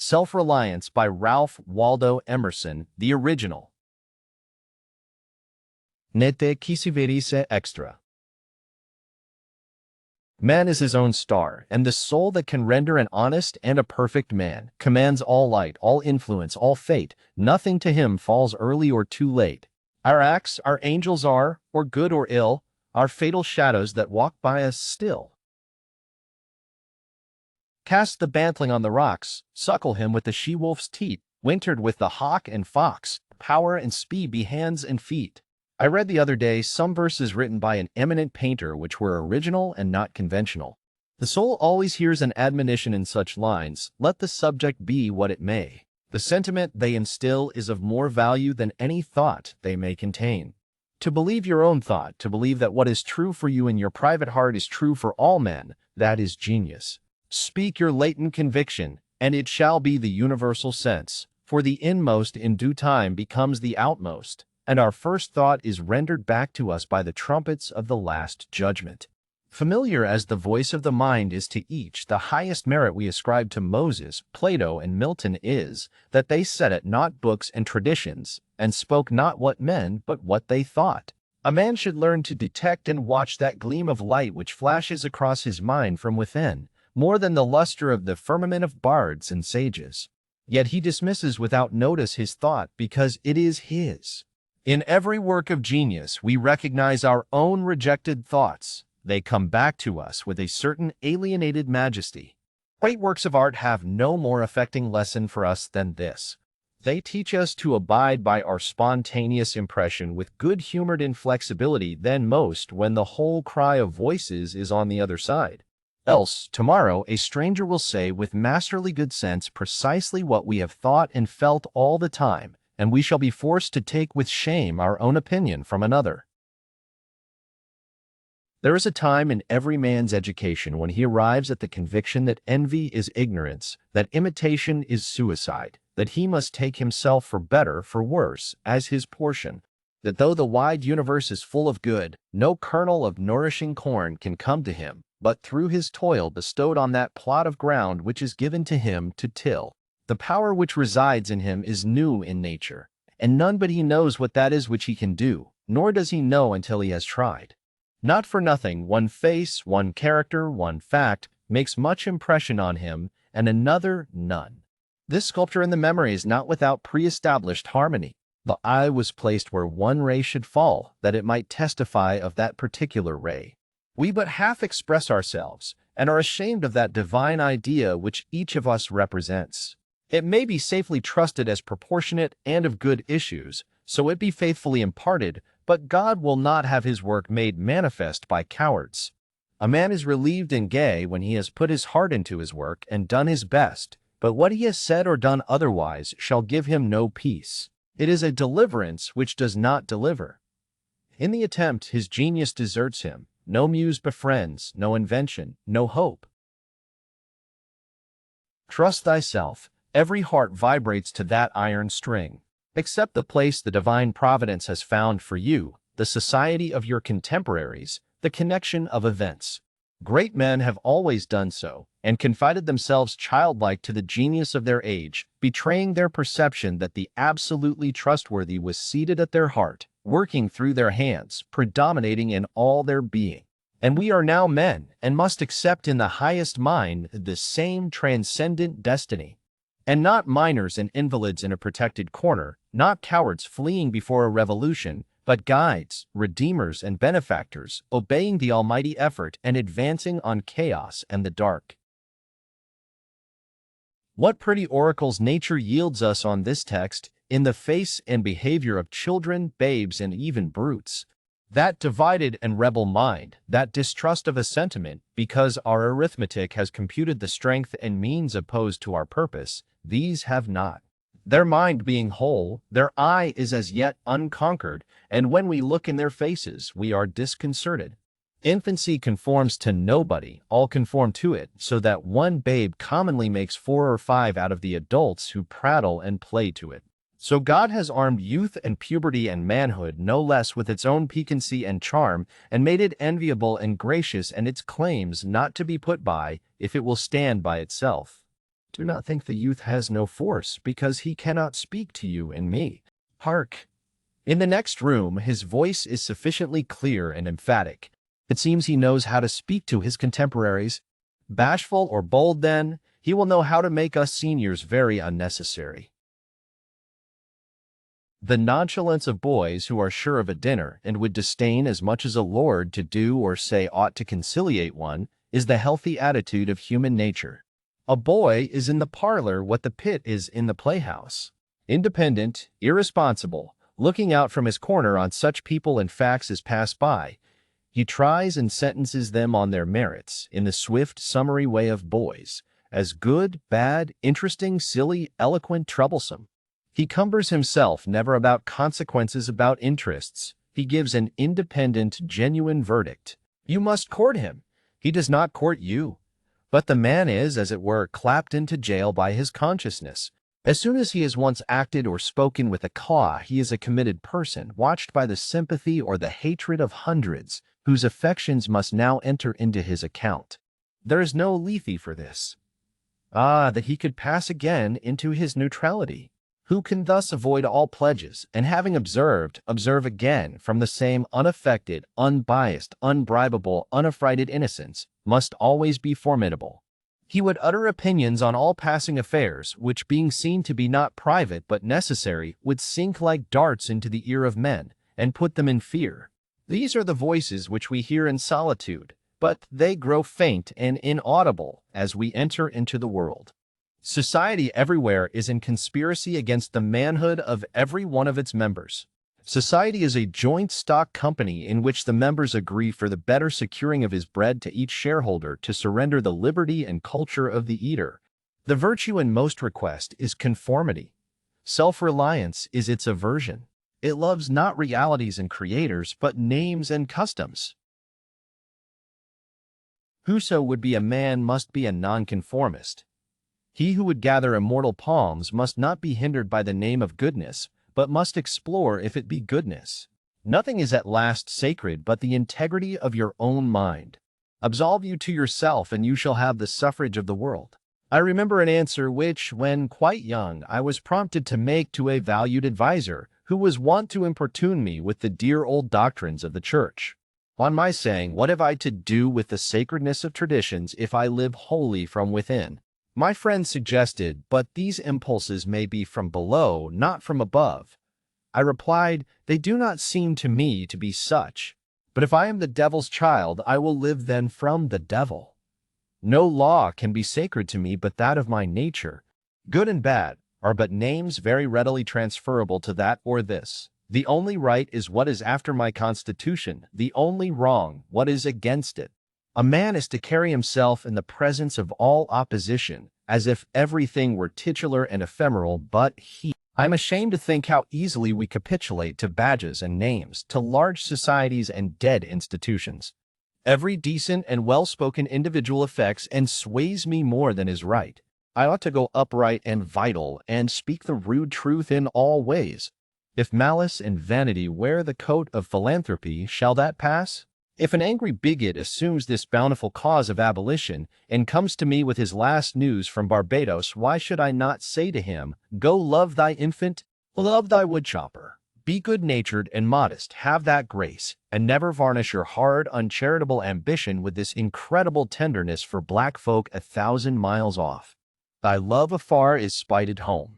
Self-Reliance by Ralph Waldo Emerson, the original. Ne te quisiverisse extra. Man is his own star, and the soul that can render an honest and a perfect man commands all light, all influence, all fate. Nothing to him falls early or too late. Our acts, our angels are, or good or ill, our fatal shadows that walk by us still. Cast the bantling on the rocks, suckle him with the she-wolf's teat, wintered with the hawk and fox, power and speed be hands and feet. I read the other day some verses written by an eminent painter which were original and not conventional. The soul always hears an admonition in such lines, let the subject be what it may. The sentiment they instill is of more value than any thought they may contain. To believe your own thought, to believe that what is true for you in your private heart is true for all men, that is genius. Speak your latent conviction, and it shall be the universal sense, for the inmost in due time becomes the outmost, and our first thought is rendered back to us by the trumpets of the last judgment. Familiar as the voice of the mind is to each, the highest merit we ascribe to Moses, Plato, and Milton is, that they set at naught books and traditions, and spoke not what men, but what they thought. A man should learn to detect and watch that gleam of light which flashes across his mind from within, more than the luster of the firmament of bards and sages. Yet he dismisses without notice his thought because it is his. In every work of genius we recognize our own rejected thoughts. They come back to us with a certain alienated majesty. Great works of art have no more affecting lesson for us than this. They teach us to abide by our spontaneous impression with good-humored inflexibility than most when the whole cry of voices is on the other side. Else, tomorrow, a stranger will say with masterly good sense precisely what we have thought and felt all the time, and we shall be forced to take with shame our own opinion from another. There is a time in every man's education when he arrives at the conviction that envy is ignorance, that imitation is suicide, that he must take himself for better, for worse, as his portion, that though the wide universe is full of good, no kernel of nourishing corn can come to him, but through his toil bestowed on that plot of ground which is given to him to till. The power which resides in him is new in nature, and none but he knows what that is which he can do, nor does he know until he has tried. Not for nothing, one face, one character, one fact, makes much impression on him, and another none. This sculpture in the memory is not without pre-established harmony. The eye was placed where one ray should fall, that it might testify of that particular ray. We but half express ourselves, and are ashamed of that divine idea which each of us represents. It may be safely trusted as proportionate and of good issues, so it be faithfully imparted, but God will not have his work made manifest by cowards. A man is relieved and gay when he has put his heart into his work and done his best, but what he has said or done otherwise shall give him no peace. It is a deliverance which does not deliver. In the attempt, his genius deserts him. No muse befriends, no invention, no hope. Trust thyself. Every heart vibrates to that iron string. Accept the place the divine providence has found for you, the society of your contemporaries, the connection of events. Great men have always done so, and confided themselves childlike to the genius of their age, betraying their perception that the absolutely trustworthy was seated at their heart, working through their hands, predominating in all their being. And we are now men, and must accept in the highest mind the same transcendent destiny. And not minors and invalids in a protected corner, not cowards fleeing before a revolution, but guides, redeemers, and benefactors, obeying the almighty effort and advancing on chaos and the dark. What pretty oracles nature yields us on this text, in the face and behavior of children, babes, and even brutes. That divided and rebel mind, that distrust of a sentiment, because our arithmetic has computed the strength and means opposed to our purpose, these have not. Their mind being whole, their eye is as yet unconquered, and when we look in their faces, we are disconcerted. Infancy conforms to nobody, all conform to it, so that one babe commonly makes 4 or 5 out of the adults who prattle and play to it. So God has armed youth and puberty and manhood no less with its own piquancy and charm, and made it enviable and gracious and its claims not to be put by, if it will stand by itself. Do not think the youth has no force, because he cannot speak to you and me. Hark! In the next room, his voice is sufficiently clear and emphatic. It seems he knows how to speak to his contemporaries. Bashful or bold, then, he will know how to make us seniors very unnecessary. The nonchalance of boys who are sure of a dinner and would disdain as much as a lord to do or say aught to conciliate one is the healthy attitude of human nature. A boy is in the parlor what the pit is in the playhouse. Independent, irresponsible, looking out from his corner on such people and facts as pass by, he tries and sentences them on their merits in the swift, summary way of boys, as good, bad, interesting, silly, eloquent, troublesome. He cumbers himself never about consequences, about interests. He gives an independent, genuine verdict. You must court him. He does not court you. But the man is, as it were, clapped into jail by his consciousness. As soon as he has once acted or spoken with a caw, he is a committed person, watched by the sympathy or the hatred of hundreds, whose affections must now enter into his account. There is no Lethe for this. Ah, that he could pass again into his neutrality! Who can thus avoid all pledges, and having observed, observe again from the same unaffected, unbiased, unbribable, unaffrighted innocence, must always be formidable. He would utter opinions on all passing affairs, which being seen to be not private but necessary, would sink like darts into the ear of men, and put them in fear. These are the voices which we hear in solitude, but they grow faint and inaudible as we enter into the world. Society everywhere is in conspiracy against the manhood of every one of its members. Society is a joint stock company in which the members agree for the better securing of his bread to each shareholder to surrender the liberty and culture of the eater. The virtue in most request is conformity. Self-reliance is its aversion. It loves not realities and creators, but names and customs. Whoso would be a man must be a nonconformist. He who would gather immortal palms must not be hindered by the name of goodness, but must explore if it be goodness. Nothing is at last sacred but the integrity of your own mind. Absolve you to yourself, and you shall have the suffrage of the world. I remember an answer which, when quite young, I was prompted to make to a valued adviser, who was wont to importune me with the dear old doctrines of the Church. On my saying, "What have I to do with the sacredness of traditions if I live wholly from within?" my friend suggested, "But these impulses may be from below, not from above." I replied, "They do not seem to me to be such. But if I am the devil's child, I will live then from the devil. No law can be sacred to me but that of my nature. Good and bad are but names very readily transferable to that or this. The only right is what is after my constitution, the only wrong what is against it. A man is to carry himself in the presence of all opposition, as if everything were titular and ephemeral but he. I am ashamed to think how easily we capitulate to badges and names, to large societies and dead institutions. Every decent and well-spoken individual affects and sways me more than is right. I ought to go upright and vital, and speak the rude truth in all ways. If malice and vanity wear the coat of philanthropy, shall that pass? If an angry bigot assumes this bountiful cause of abolition, and comes to me with his last news from Barbados, why should I not say to him, "Go love thy infant, love thy woodchopper. Be good-natured and modest, have that grace, and never varnish your hard, uncharitable ambition with this incredible tenderness for black folk 1,000 miles off. Thy love afar is spited home."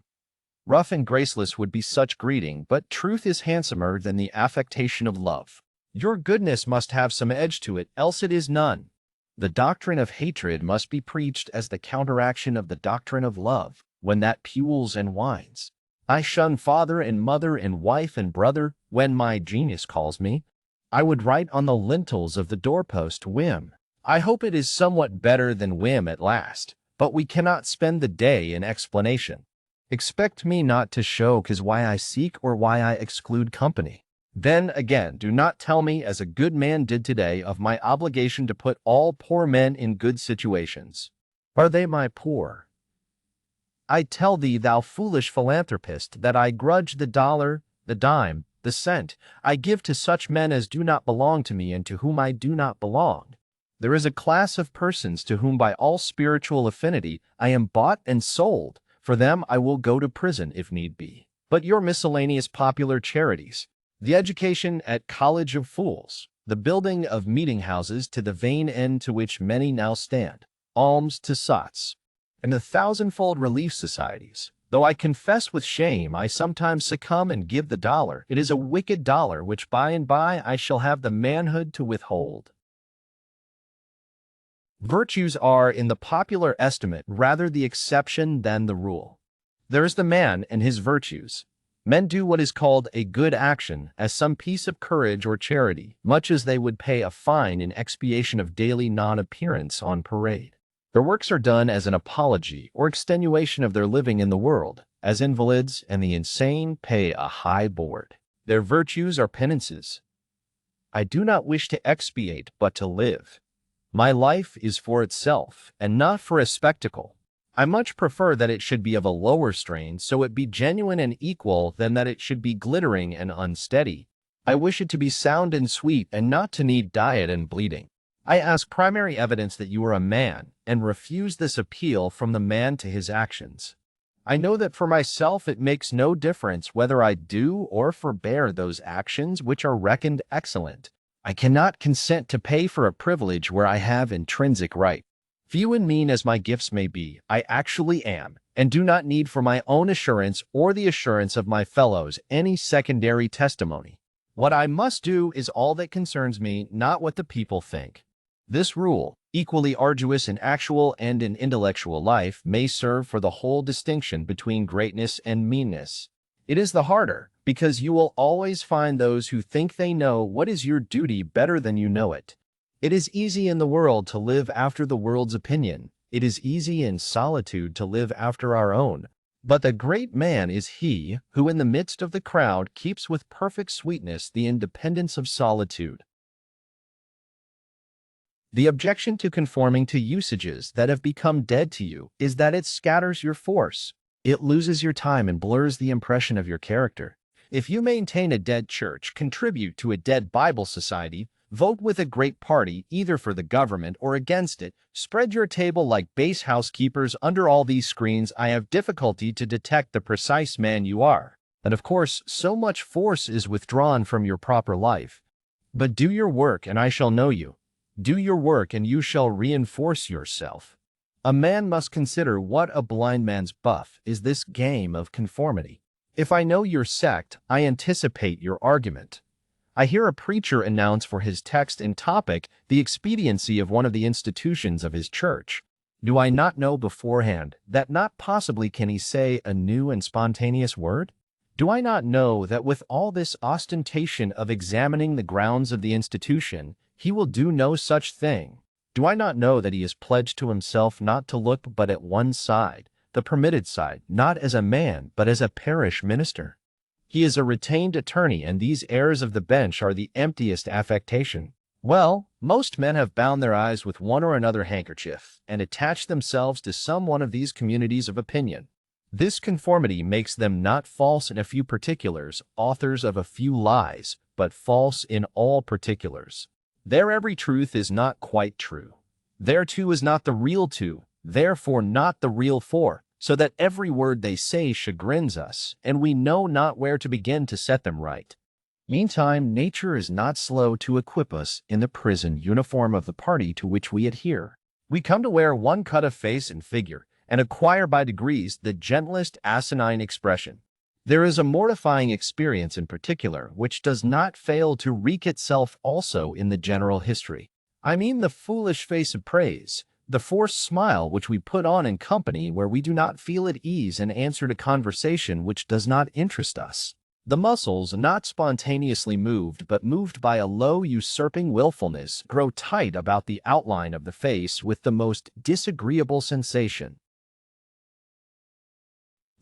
Rough and graceless would be such greeting, but truth is handsomer than the affectation of love. Your goodness must have some edge to it, else it is none. The doctrine of hatred must be preached as the counteraction of the doctrine of love, when that pules and whines. I shun father and mother and wife and brother when my genius calls me. I would write on the lintels of the doorpost, whim. I hope it is somewhat better than whim at last, but we cannot spend the day in explanation. Expect me not to show 'cause why I seek or why I exclude company. Then, again, do not tell me, as a good man did today, of my obligation to put all poor men in good situations. Are they my poor? I tell thee, thou foolish philanthropist, that I grudge the dollar, the dime, the cent I give to such men as do not belong to me and to whom I do not belong. There is a class of persons to whom by all spiritual affinity I am bought and sold. For them I will go to prison if need be. But your miscellaneous popular charities, the education at College of Fools, the building of meeting houses to the vain end to which many now stand, alms to sots, and the thousandfold relief societies, though I confess with shame I sometimes succumb and give the dollar, it is a wicked dollar which by and by I shall have the manhood to withhold. Virtues are, in the popular estimate, rather the exception than the rule. There is the man and his virtues. Men do what is called a good action as some piece of courage or charity, much as they would pay a fine in expiation of daily non-appearance on parade. Their works are done as an apology or extenuation of their living in the world, as invalids and the insane pay a high board. Their virtues are penances. I do not wish to expiate, but to live. My life is for itself, and not for a spectacle. I much prefer that it should be of a lower strain, so it be genuine and equal, than that it should be glittering and unsteady. I wish it to be sound and sweet, and not to need diet and bleeding. I ask primary evidence that you are a man, and refuse this appeal from the man to his actions. I know that for myself it makes no difference whether I do or forbear those actions which are reckoned excellent. I cannot consent to pay for a privilege where I have intrinsic right. Few and mean as my gifts may be, I actually am, and do not need for my own assurance or the assurance of my fellows any secondary testimony. What I must do is all that concerns me, not what the people think. This rule, equally arduous in actual and in intellectual life, may serve for the whole distinction between greatness and meanness. It is the harder, because you will always find those who think they know what is your duty better than you know it. It is easy in the world to live after the world's opinion. It is easy in solitude to live after our own. But the great man is he who in the midst of the crowd keeps with perfect sweetness the independence of solitude. The objection to conforming to usages that have become dead to you is that it scatters your force. It loses your time and blurs the impression of your character. If you maintain a dead church, contribute to a dead Bible society, vote with a great party either for the government or against it, spread your table like base housekeepers under all these screens, I have difficulty to detect the precise man you are. And of course, so much force is withdrawn from your proper life. But do your work and I shall know you. Do your work and you shall reinforce yourself. A man must consider what a blind man's buff is this game of conformity. If I know your sect, I anticipate your argument. I hear a preacher announce for his text and topic the expediency of one of the institutions of his church. Do I not know beforehand that not possibly can he say a new and spontaneous word? Do I not know that with all this ostentation of examining the grounds of the institution, he will do no such thing? Do I not know that he is pledged to himself not to look but at one side, the permitted side, not as a man, but as a parish minister? He is a retained attorney, and these airs of the bench are the emptiest affectation. Well, most men have bound their eyes with one or another handkerchief, and attached themselves to some one of these communities of opinion. This conformity makes them not false in a few particulars, authors of a few lies, but false in all particulars. Their every truth is not quite true. Their two is not the real two, therefore not the real four, so that every word they say chagrins us, and we know not where to begin to set them right. Meantime, nature is not slow to equip us in the prison uniform of the party to which we adhere. We come to wear one cut of face and figure, and acquire by degrees the gentlest asinine expression. There is a mortifying experience in particular which does not fail to wreak itself also in the general history. I mean the foolish face of praise, the forced smile which we put on in company where we do not feel at ease and answer to conversation which does not interest us. The muscles, not spontaneously moved but moved by a low usurping willfulness, grow tight about the outline of the face with the most disagreeable sensation.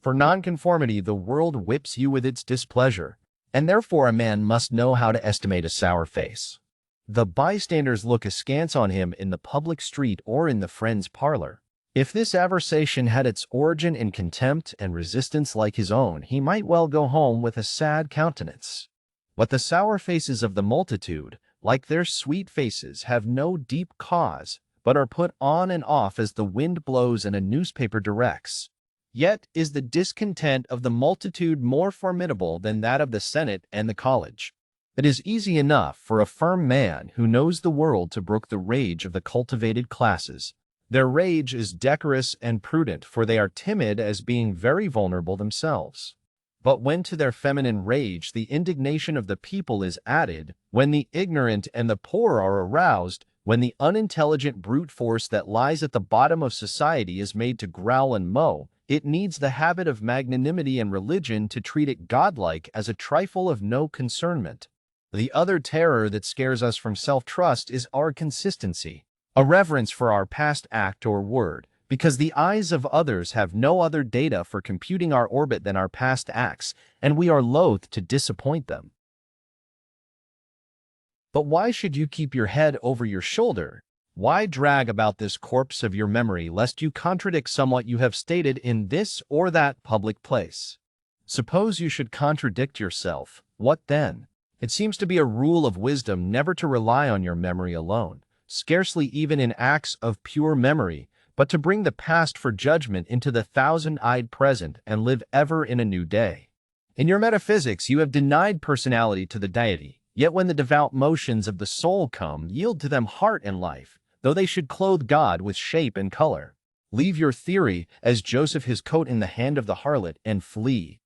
For nonconformity the world whips you with its displeasure, and therefore a man must know how to estimate a sour face. The bystanders look askance on him in the public street or in the friend's parlor. If this aversation had its origin in contempt and resistance like his own, he might well go home with a sad countenance. But the sour faces of the multitude, like their sweet faces, have no deep cause, but are put on and off as the wind blows and a newspaper directs. Yet is the discontent of the multitude more formidable than that of the Senate and the college. It is easy enough for a firm man who knows the world to brook the rage of the cultivated classes. Their rage is decorous and prudent, for they are timid as being very vulnerable themselves. But when to their feminine rage the indignation of the people is added, when the ignorant and the poor are aroused, when the unintelligent brute force that lies at the bottom of society is made to growl and mow, it needs the habit of magnanimity and religion to treat it godlike as a trifle of no concernment. The other terror that scares us from self-trust is our consistency, a reverence for our past act or word, because the eyes of others have no other data for computing our orbit than our past acts, and we are loath to disappoint them. But why should you keep your head over your shoulder? Why drag about this corpse of your memory lest you contradict somewhat you have stated in this or that public place? Suppose you should contradict yourself, what then? It seems to be a rule of wisdom never to rely on your memory alone, scarcely even in acts of pure memory, but to bring the past for judgment into the thousand-eyed present and live ever in a new day. In your metaphysics you have denied personality to the deity, yet when the devout motions of the soul come, yield to them heart and life, though they should clothe God with shape and color. Leave your theory, as Joseph his coat in the hand of the harlot, and flee.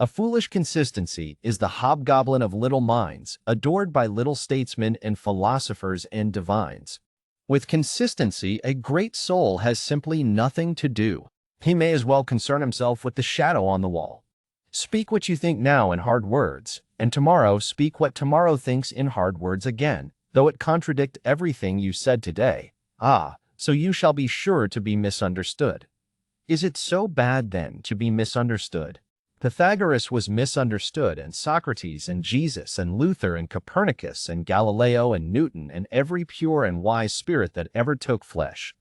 A foolish consistency is the hobgoblin of little minds, adored by little statesmen and philosophers and divines. With consistency, a great soul has simply nothing to do. He may as well concern himself with the shadow on the wall. Speak what you think now in hard words, and tomorrow speak what tomorrow thinks in hard words again, though it contradict everything you said today. Ah, so you shall be sure to be misunderstood. Is it so bad, then, to be misunderstood? Pythagoras was misunderstood, and Socrates, and Jesus, and Luther, and Copernicus, and Galileo, and Newton, and every pure and wise spirit that ever took flesh.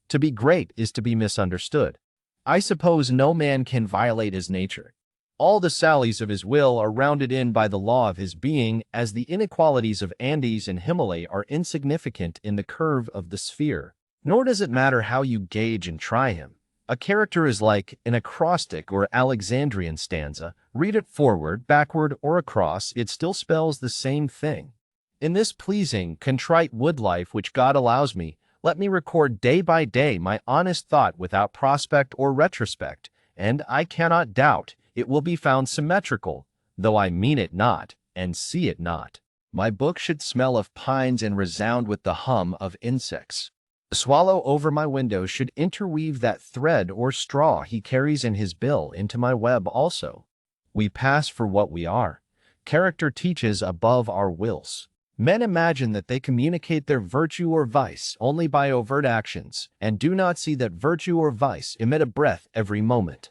To be great is to be misunderstood. I suppose no man can violate his nature. All the sallies of his will are rounded in by the law of his being, as the inequalities of Andes and Himalaya are insignificant in the curve of the sphere. Nor does it matter how you gauge and try him. A character is like an acrostic or Alexandrian stanza. Read it forward, backward, or across, it still spells the same thing. In this pleasing, contrite wood life which God allows me, let me record day by day my honest thought without prospect or retrospect, and I cannot doubt it will be found symmetrical, though I mean it not, and see it not. My book should smell of pines and resound with the hum of insects. The swallow over my window should interweave that thread or straw he carries in his bill into my web also. We pass for what we are. Character teaches above our wills. Men imagine that they communicate their virtue or vice only by overt actions, and do not see that virtue or vice emit a breath every moment.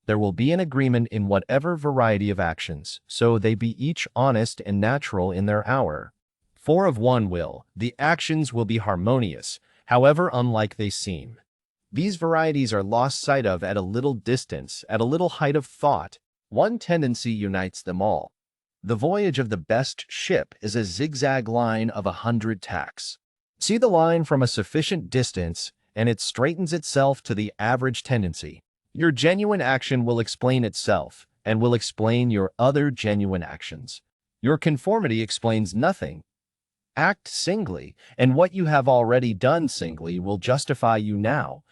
There will be an agreement in whatever variety of actions, so they be each honest and natural in their hour. For of one will, the actions will be harmonious, however unlike they seem. These varieties are lost sight of at a little distance, at a little height of thought. One tendency unites them all. The voyage of the best ship is a zigzag line of 100 tacks. See the line from a sufficient distance, and it straightens itself to the average tendency. Your genuine action will explain itself, and will explain your other genuine actions. Your conformity explains nothing. Act singly, and what you have already done singly will justify you now.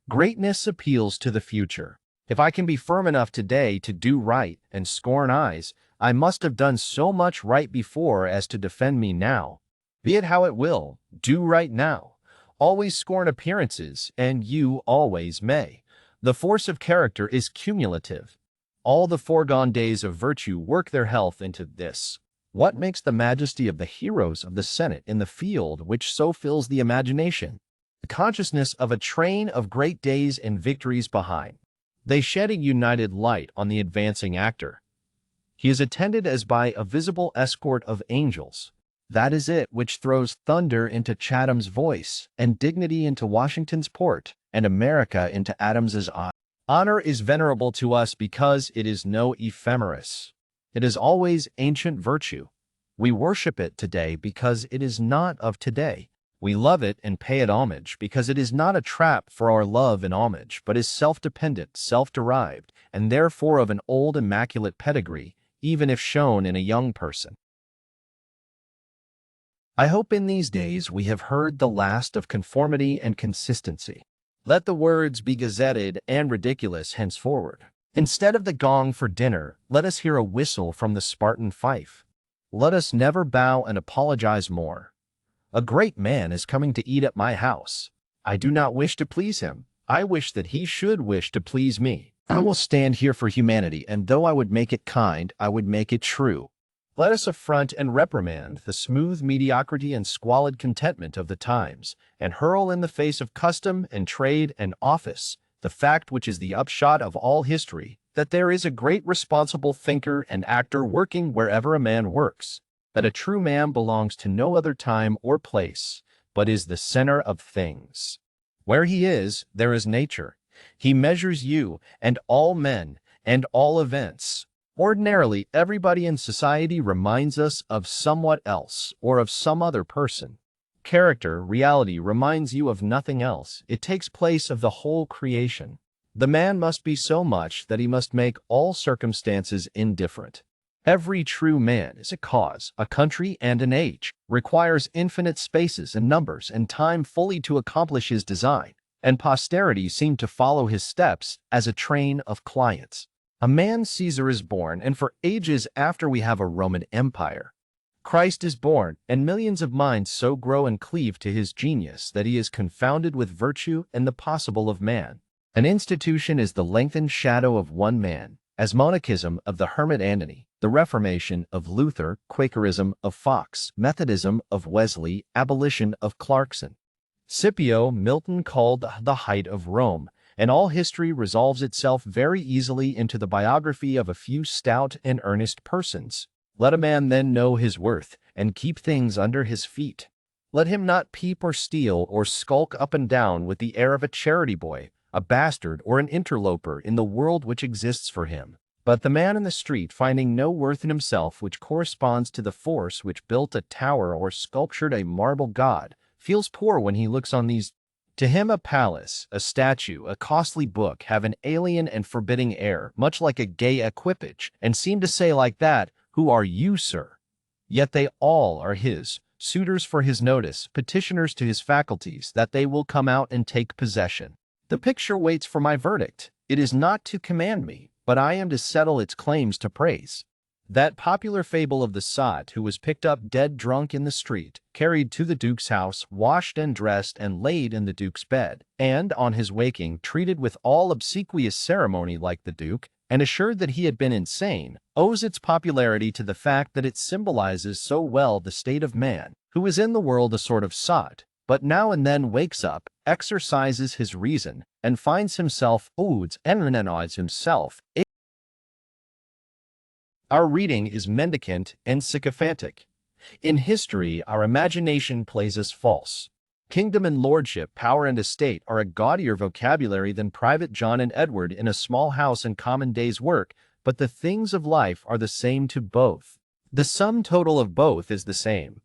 Greatness appeals to the future. If I can be firm enough today to do right and scorn eyes, I must have done so much right before as to defend me now. Be it how it will, do right now. Always scorn appearances, and you always may. The force of character is cumulative. All the foregone days of virtue work their health into this. What makes the majesty of the heroes of the Senate in the field which so fills the imagination? The consciousness of a train of great days and victories behind. They shed a united light on the advancing actor. He is attended as by a visible escort of angels. That is it which throws thunder into Chatham's voice, and dignity into Washington's port, and America into Adams's eye. Honor is venerable to us because it is no ephemeris. It is always ancient virtue. We worship it today because it is not of today. We love it and pay it homage because it is not a trap for our love and homage, but is self-dependent, self-derived, and therefore of an old immaculate pedigree, even if shown in a young person. I hope in these days we have heard the last of conformity and consistency. Let the words be gazetted and ridiculous henceforward. Instead of the gong for dinner, let us hear a whistle from the Spartan fife. Let us never bow and apologize more. A great man is coming to eat at my house. I do not wish to please him. I wish that he should wish to please me. I will stand here for humanity, and though I would make it kind, I would make it true. Let us affront and reprimand the smooth mediocrity and squalid contentment of the times, and hurl in the face of custom and trade and office the fact which is the upshot of all history, that there is a great responsible thinker and actor working wherever a man works, that a true man belongs to no other time or place, but is the center of things. Where he is, there is nature. He measures you and all men and all events. Ordinarily, everybody in society reminds us of somewhat else or of some other person. Character, reality, reminds you of nothing else. It takes place of the whole creation. The man must be so much that he must make all circumstances indifferent. Every true man is a cause, a country, and an age, requires infinite spaces and numbers and time fully to accomplish his design, and posterity seem to follow his steps as a train of clients. A man Caesar is born, and for ages after we have a Roman Empire. Christ is born, and millions of minds so grow and cleave to his genius that he is confounded with virtue and the possible of man. An institution is the lengthened shadow of one man, as monachism of the hermit Antony, the Reformation of Luther, Quakerism of Fox, Methodism of Wesley, abolition of Clarkson. Scipio Milton called the height of Rome, and all history resolves itself very easily into the biography of a few stout and earnest persons. Let a man then know his worth, and keep things under his feet. Let him not peep or steal or skulk up and down with the air of a charity boy, a bastard, or an interloper in the world which exists for him. But the man in the street, finding no worth in himself which corresponds to the force which built a tower or sculptured a marble god, feels poor when he looks on these. To him a palace, a statue, a costly book have an alien and forbidding air, much like a gay equipage, and seem to say like that, "Who are you, sir?" Yet they all are his, suitors for his notice, petitioners to his faculties, that they will come out and take possession. The picture waits for my verdict. It is not to command me, but I am to settle its claims to praise. That popular fable of the sot who was picked up dead drunk in the street, carried to the Duke's house, washed and dressed and laid in the Duke's bed, and, on his waking, treated with all obsequious ceremony like the Duke, and assured that he had been insane, owes its popularity to the fact that it symbolizes so well the state of man, who is in the world a sort of sot, but now and then wakes up, exercises his reason, and finds himself ouds and renanoids himself. Our reading is mendicant and sycophantic. In history, our imagination plays us false. Kingdom and lordship, power and estate are a gaudier vocabulary than Private John and Edward in a small house and common day's work, but the things of life are the same to both. The sum total of both is the same.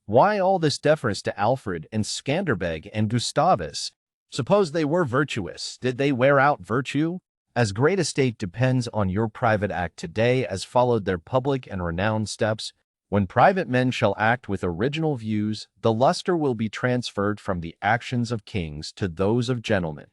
Why all this deference to Alfred and Skanderbeg and Gustavus? Suppose they were virtuous, did they wear out virtue? As great a state depends on your private act today as followed their public and renowned steps. When private men shall act with original views, the luster will be transferred from the actions of kings to those of gentlemen.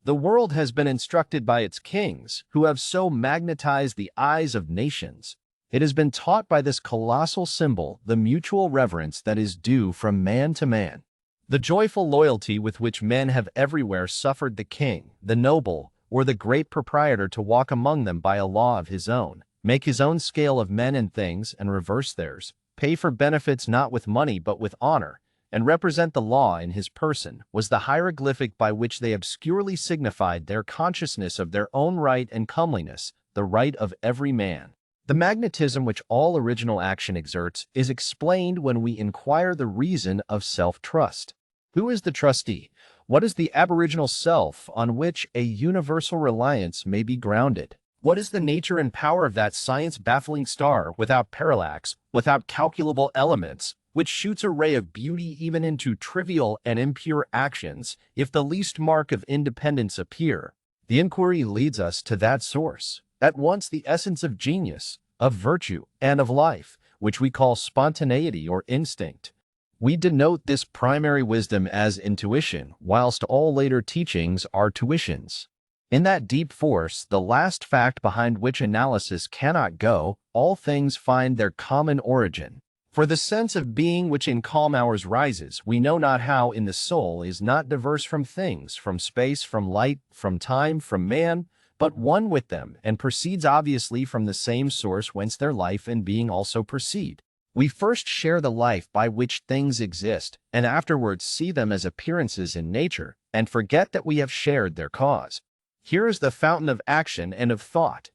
The world has been instructed by its kings, who have so magnetized the eyes of nations. It has been taught by this colossal symbol the mutual reverence that is due from man to man. The joyful loyalty with which men have everywhere suffered the king, the noble, or the great proprietor to walk among them by a law of his own, make his own scale of men and things and reverse theirs, pay for benefits not with money but with honor, and represent the law in his person, was the hieroglyphic by which they obscurely signified their consciousness of their own right and comeliness, the right of every man. The magnetism which all original action exerts is explained when we inquire the reason of self-trust. Who is the trustee? What is the aboriginal self on which a universal reliance may be grounded? What is the nature and power of that science-baffling star without parallax, without calculable elements, which shoots a ray of beauty even into trivial and impure actions, if the least mark of independence appear? The inquiry leads us to that source, at once the essence of genius, of virtue, and of life, which we call spontaneity or instinct. We denote this primary wisdom as intuition, whilst all later teachings are tuitions. In that deep force, the last fact behind which analysis cannot go, all things find their common origin. For the sense of being which in calm hours rises, we know not how in the soul, is not diverse from things, from space, from light, from time, from man, but one with them, and proceeds obviously from the same source whence their life and being also proceed. We first share the life by which things exist, and afterwards see them as appearances in nature, and forget that we have shared their cause. Here is the fountain of action and of thought.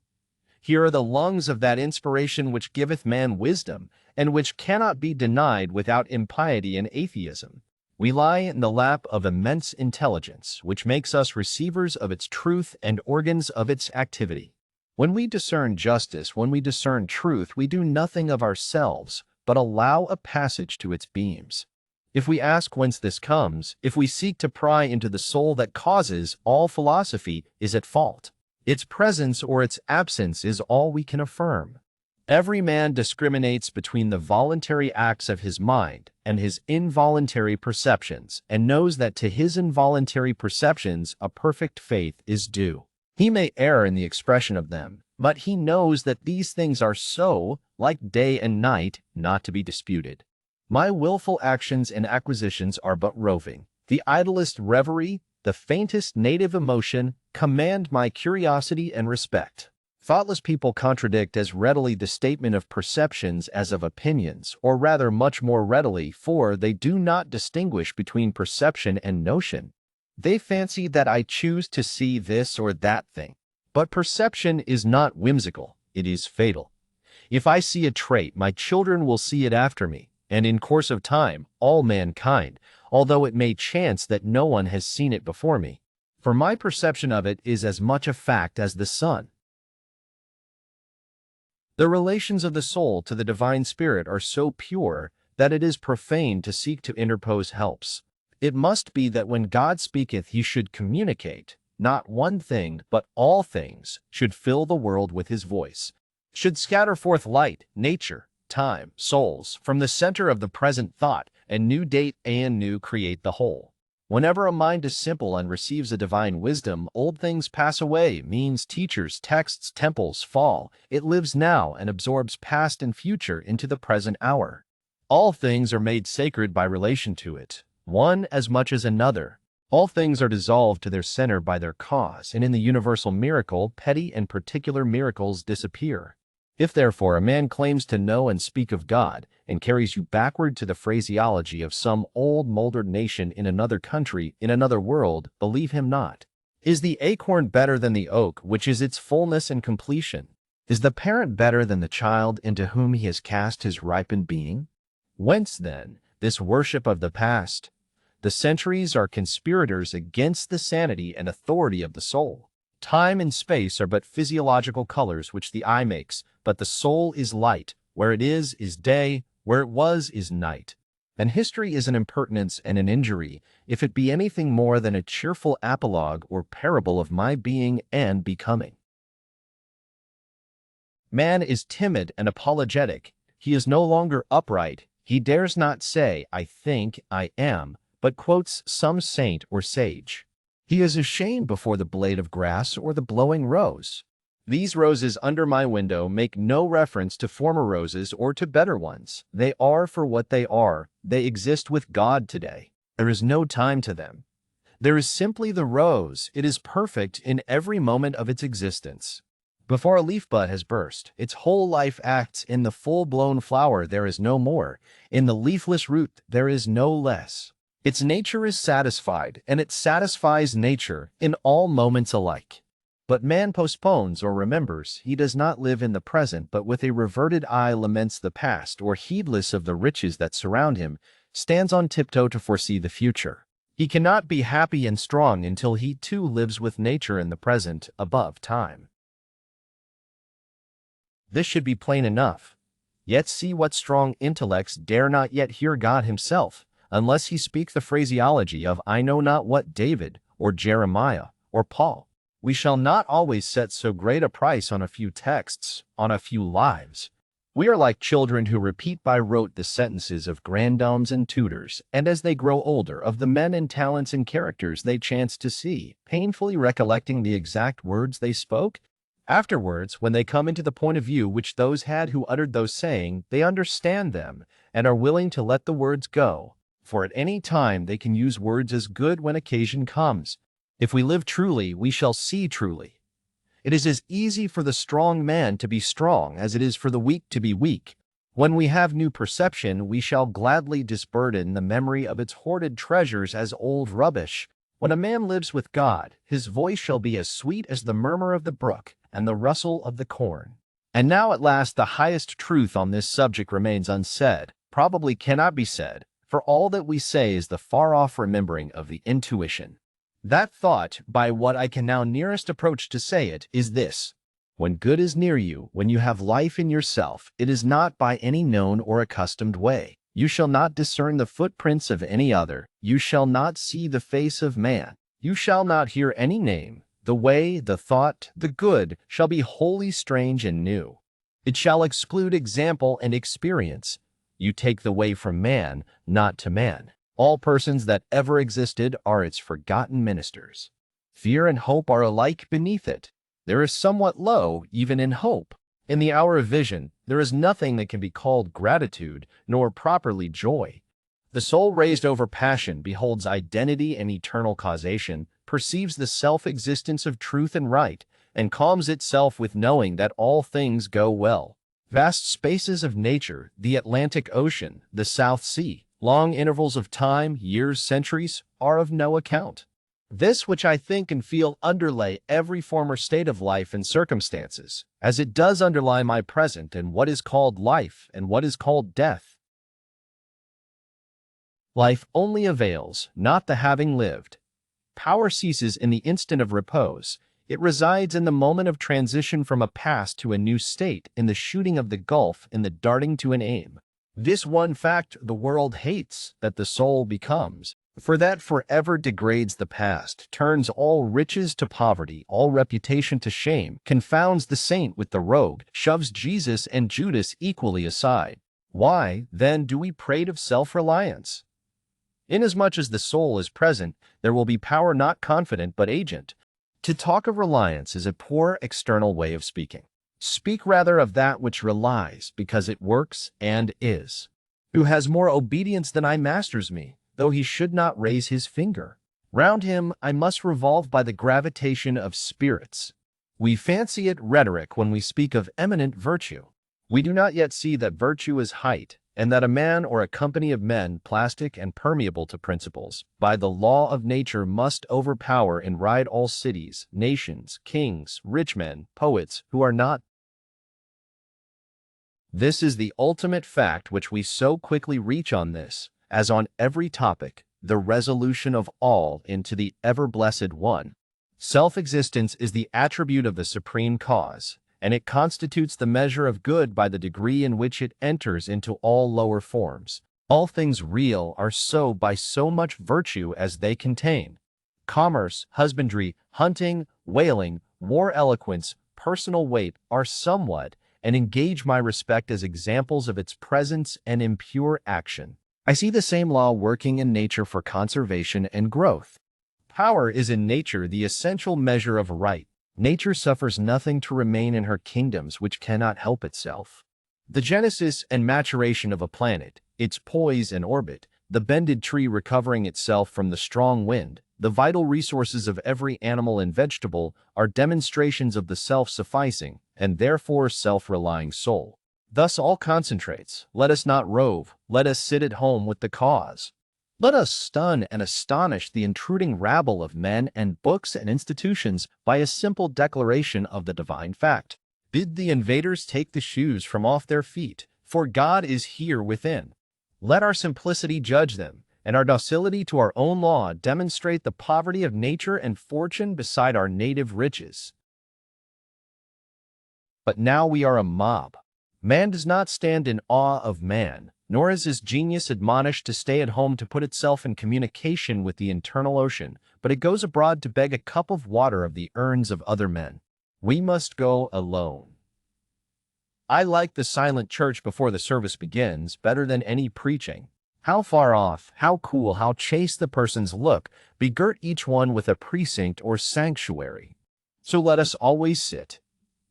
Here are the lungs of that inspiration which giveth man wisdom, and which cannot be denied without impiety and atheism. We lie in the lap of immense intelligence, which makes us receivers of its truth and organs of its activity. When we discern justice, when we discern truth, we do nothing of ourselves, but allow a passage to its beams. If we ask whence this comes, if we seek to pry into the soul that causes, all philosophy is at fault. Its presence or its absence is all we can affirm. Every man discriminates between the voluntary acts of his mind and his involuntary perceptions, and knows that to his involuntary perceptions a perfect faith is due. He may err in the expression of them, but he knows that these things are so, like day and night, not to be disputed. My willful actions and acquisitions are but roving. The idlest reverie, the faintest native emotion, command my curiosity and respect. Thoughtless people contradict as readily the statement of perceptions as of opinions, or rather much more readily, for they do not distinguish between perception and notion. They fancy that I choose to see this or that thing. But perception is not whimsical, it is fatal. If I see a trait, my children will see it after me, and in course of time, all mankind, although it may chance that no one has seen it before me. For my perception of it is as much a fact as the sun. The relations of the soul to the divine spirit are so pure that it is profane to seek to interpose helps. It must be that when God speaketh he should communicate, not one thing, but all things, should fill the world with his voice, should scatter forth light, nature, time, souls, from the center of the present thought, and new date and new create the whole. Whenever a mind is simple and receives a divine wisdom, old things pass away, means, teachers, texts, temples fall. It lives now and absorbs past and future into the present hour. All things are made sacred by relation to it, one as much as another. All things are dissolved to their center by their cause, and in the universal miracle, petty and particular miracles disappear. If therefore a man claims to know and speak of God, and carries you backward to the phraseology of some old mouldered nation in another country, in another world, believe him not. Is the acorn better than the oak, which is its fullness and completion? Is the parent better than the child into whom he has cast his ripened being? Whence, then, this worship of the past? The centuries are conspirators against the sanity and authority of the soul. Time and space are but physiological colors which the eye makes, but the soul is light. Where it is day, where it was is night. And history is an impertinence and an injury, if it be anything more than a cheerful apologue or parable of my being and becoming. Man is timid and apologetic. He is no longer upright. He dares not say, I think, I am, but quotes some saint or sage. He is ashamed before the blade of grass or the blowing rose. These roses under my window make no reference to former roses or to better ones. They are for what they are. They exist with God today. There is no time to them. There is simply the rose. It is perfect in every moment of its existence. Before a leaf bud has burst, its whole life acts. In the full-blown flower there is no more. In the leafless root there is no less. Its nature is satisfied, and it satisfies nature in all moments alike. But man postpones or remembers. He does not live in the present, but with a reverted eye laments the past, or heedless of the riches that surround him, stands on tiptoe to foresee the future. He cannot be happy and strong until he too lives with nature in the present, above time. This should be plain enough. Yet see what strong intellects dare not yet hear God himself, unless he speak the phraseology of I know not what David, or Jeremiah, or Paul. We shall not always set so great a price on a few texts, on a few lives. We are like children who repeat by rote the sentences of granddames and tutors, and as they grow older, of the men and talents and characters they chance to see, painfully recollecting the exact words they spoke. Afterwards, when they come into the point of view which those had who uttered those saying, they understand them, and are willing to let the words go, for at any time they can use words as good when occasion comes. If we live truly, we shall see truly. It is as easy for the strong man to be strong as it is for the weak to be weak. When we have new perception, we shall gladly disburden the memory of its hoarded treasures as old rubbish. When a man lives with God, his voice shall be as sweet as the murmur of the brook and the rustle of the corn. And now at last the highest truth on this subject remains unsaid, probably cannot be said, for all that we say is the far-off remembering of the intuition. That thought, by what I can now nearest approach to say it, is this: when good is near you, when you have life in yourself, it is not by any known or accustomed way. You shall not discern the footprints of any other. You shall not see the face of man. You shall not hear any name. The way, the thought, the good shall be wholly strange and new. It shall exclude example and experience. You take the way from man, not to man. All persons that ever existed are its forgotten ministers. Fear and hope are alike beneath it. There is somewhat low, even in hope. In the hour of vision, there is nothing that can be called gratitude, nor properly joy. The soul raised over passion beholds identity and eternal causation, perceives the self-existence of truth and right, and calms itself with knowing that all things go well. Vast spaces of nature, the Atlantic Ocean, the South Sea, long intervals of time, years, centuries, are of no account. This which I think and feel underlay every former state of life and circumstances, as it does underlie my present and what is called life and what is called death. Life only avails, not the having lived. Power ceases in the instant of repose. It resides in the moment of transition from a past to a new state, in the shooting of the gulf, in the darting to an aim. This one fact the world hates, that the soul becomes, for that forever degrades the past, turns all riches to poverty, all reputation to shame, confounds the saint with the rogue, shoves Jesus and Judas equally aside. Why, then, do we prate of self-reliance? Inasmuch as the soul is present, there will be power not confident but agent. To talk of reliance is a poor external way of speaking. Speak rather of that which relies, because it works and is. Who has more obedience than I masters me, though he should not raise his finger? Round him I must revolve by the gravitation of spirits. We fancy it rhetoric when we speak of eminent virtue. We do not yet see that virtue is height, and that a man or a company of men, plastic and permeable to principles, by the law of nature must overpower and ride all cities, nations, kings, rich men, poets, who are not. This is the ultimate fact which we so quickly reach on this, as on every topic, the resolution of all into the ever-blessed One. Self-existence is the attribute of the supreme cause, and it constitutes the measure of good by the degree in which it enters into all lower forms. All things real are so by so much virtue as they contain. Commerce, husbandry, hunting, whaling, war, eloquence, personal weight are somewhat, and engage my respect as examples of its presence and impure action. I see the same law working in nature for conservation and growth. Power is in nature the essential measure of right. Nature suffers nothing to remain in her kingdoms which cannot help itself. The genesis and maturation of a planet, its poise and orbit, the bended tree recovering itself from the strong wind, the vital resources of every animal and vegetable are demonstrations of the self-sufficing, and therefore self-relying soul. Thus all concentrates. Let us not rove, let us sit at home with the cause. Let us stun and astonish the intruding rabble of men and books and institutions by a simple declaration of the divine fact. Bid the invaders take the shoes from off their feet, for God is here within. Let our simplicity judge them, and our docility to our own law demonstrate the poverty of nature and fortune beside our native riches. but now we are a mob. Man does not stand in awe of man, nor is his genius admonished to stay at home to put itself in communication with the internal ocean, but it goes abroad to beg a cup of water of the urns of other men. We must go alone. I like the silent church before the service begins better than any preaching. How far off, how cool, how chaste the persons look, begirt each one with a precinct or sanctuary. So let us always sit.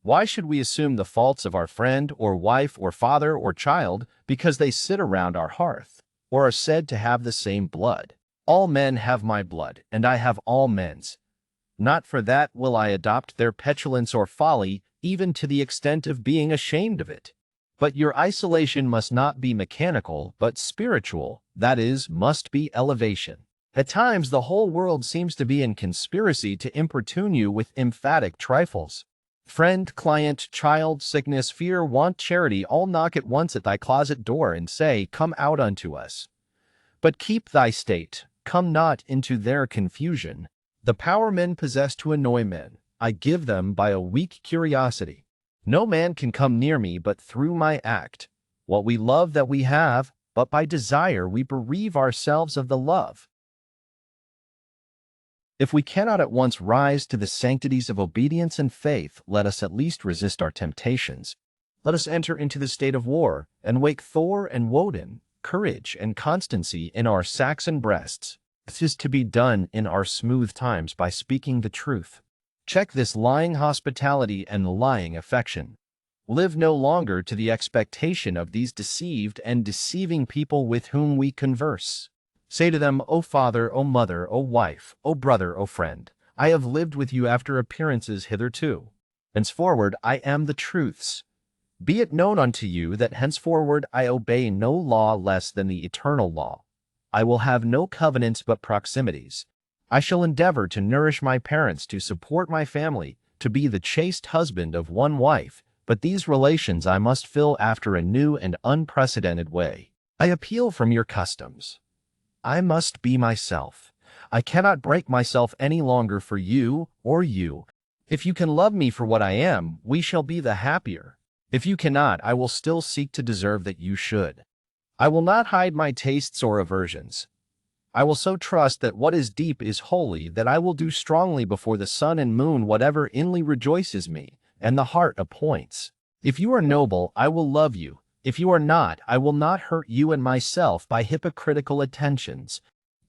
Why should we assume the faults of our friend or wife or father or child because they sit around our hearth, or are said to have the same blood? All men have my blood, and I have all men's. Not for that will I adopt their petulance or folly, even to the extent of being ashamed of it. But your isolation must not be mechanical, but spiritual, that is, must be elevation. At times the whole world seems to be in conspiracy to importune you with emphatic trifles. Friend, client, child, sickness, fear, want, charity, all knock at once at thy closet door and say, Come out unto us. But keep thy state, come not into their confusion. The power men possess to annoy men, I give them by a weak curiosity. No man can come near me but through my act. What we love that we have, but by desire we bereave ourselves of the love. If we cannot at once rise to the sanctities of obedience and faith, let us at least resist our temptations. Let us enter into the state of war, and wake Thor and Woden, courage and constancy in our Saxon breasts. This is to be done in our smooth times by speaking the truth. Check this lying hospitality and lying affection. Live no longer to the expectation of these deceived and deceiving people with whom we converse. Say to them, O father, O mother, O wife, O brother, O friend, I have lived with you after appearances hitherto. Henceforward I am the truth's. Be it known unto you that henceforward I obey no law less than the eternal law. I will have no covenants but proximities. I shall endeavor to nourish my parents, to support my family, to be the chaste husband of one wife, but these relations I must fill after a new and unprecedented way. I appeal from your customs. I must be myself. I cannot break myself any longer for you or you. If you can love me for what I am, we shall be the happier. If you cannot, I will still seek to deserve that you should. I will not hide my tastes or aversions. I will so trust that what is deep is holy that I will do strongly before the sun and moon whatever inly rejoices me, and the heart appoints. If you are noble, I will love you. If you are not, I will not hurt you and myself by hypocritical attentions.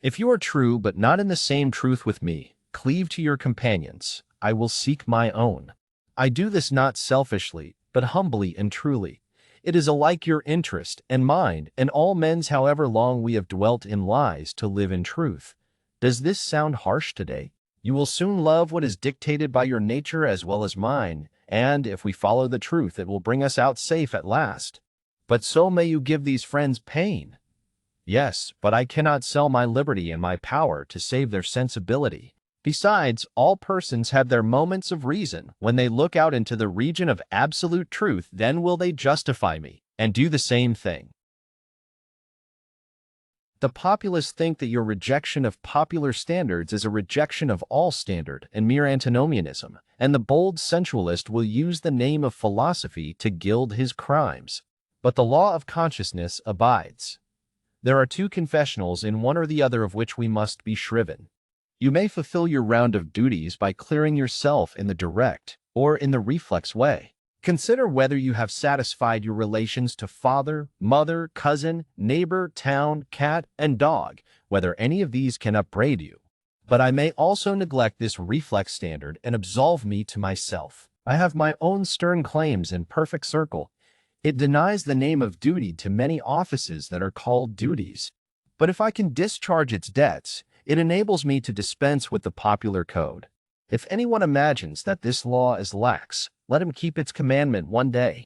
If you are true but not in the same truth with me, cleave to your companions. I will seek my own. I do this not selfishly, but humbly and truly. It is alike your interest and mine and all men's, however long we have dwelt in lies, to live in truth. Does this sound harsh today? You will soon love what is dictated by your nature as well as mine, and if we follow the truth, it will bring us out safe at last. But so may you give these friends pain. Yes, but I cannot sell my liberty and my power to save their sensibility. Besides, all persons have their moments of reason. When they look out into the region of absolute truth, then will they justify me, and do the same thing. The populace think that your rejection of popular standards is a rejection of all standard and mere antinomianism, and the bold sensualist will use the name of philosophy to gild his crimes. But the law of consciousness abides. There are two confessionals in one or the other of which we must be shriven. You may fulfill your round of duties by clearing yourself in the direct or in the reflex way. Consider whether you have satisfied your relations to father, mother, cousin, neighbor, town, cat, and dog, whether any of these can upbraid you. But I may also neglect this reflex standard and absolve me to myself. I have my own stern claims in perfect circle. It denies the name of duty to many offices that are called duties. But if I can discharge its debts, it enables me to dispense with the popular code. If anyone imagines that this law is lax, let him keep its commandment one day.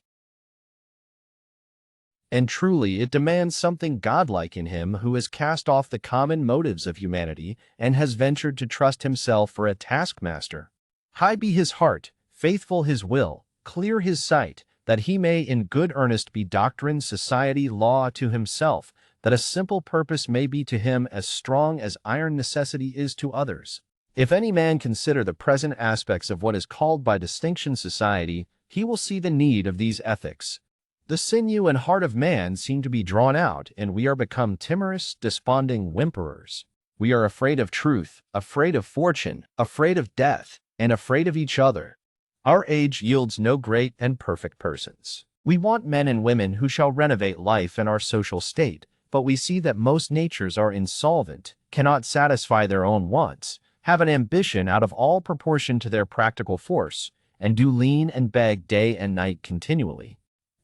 And truly it demands something godlike in him who has cast off the common motives of humanity and has ventured to trust himself for a taskmaster. High be his heart, faithful his will, clear his sight, that he may in good earnest be doctrine, society, law to himself, that a simple purpose may be to him as strong as iron necessity is to others. If any man consider the present aspects of what is called by distinction society, he will see the need of these ethics. The sinew and heart of man seem to be drawn out, and we are become timorous, desponding whimperers. We are afraid of truth, afraid of fortune, afraid of death, and afraid of each other. Our age yields no great and perfect persons. We want men and women who shall renovate life and our social state, but we see that most natures are insolvent, cannot satisfy their own wants, have an ambition out of all proportion to their practical force, and do lean and beg day and night continually.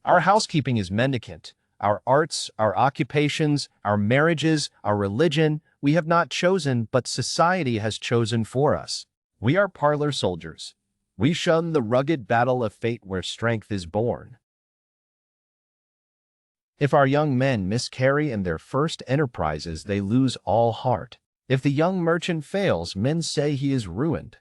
Our housekeeping is mendicant. Our arts, our occupations, our marriages, our religion, we have not chosen, but society has chosen for us. We are parlor soldiers. We shun the rugged battle of fate where strength is born. If our young men miscarry in their first enterprises, they lose all heart. If the young merchant fails, men say he is ruined.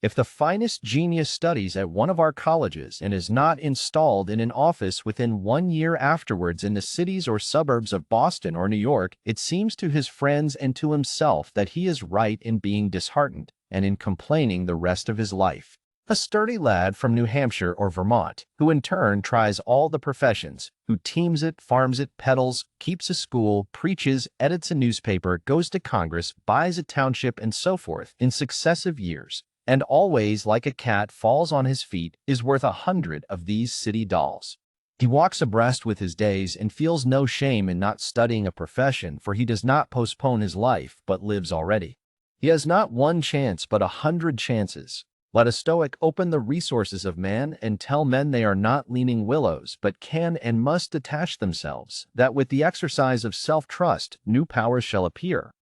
If the finest genius studies at one of our colleges and is not installed in an office within 1 year afterwards in the cities or suburbs of Boston or New York, it seems to his friends and to himself that he is right in being disheartened and in complaining the rest of his life. A sturdy lad from New Hampshire or Vermont, who in turn tries all the professions, who teams it, farms it, peddles, keeps a school, preaches, edits a newspaper, goes to Congress, buys a township, and so forth in successive years, and always like a cat falls on his feet, is worth 100 of these city dolls. He walks abreast with his days and feels no shame in not studying a profession, for he does not postpone his life, but lives already. He has not one chance, but 100 chances. Let a Stoic open the resources of man and tell men they are not leaning willows, but can and must detach themselves, that with the exercise of self-trust, new powers shall appear.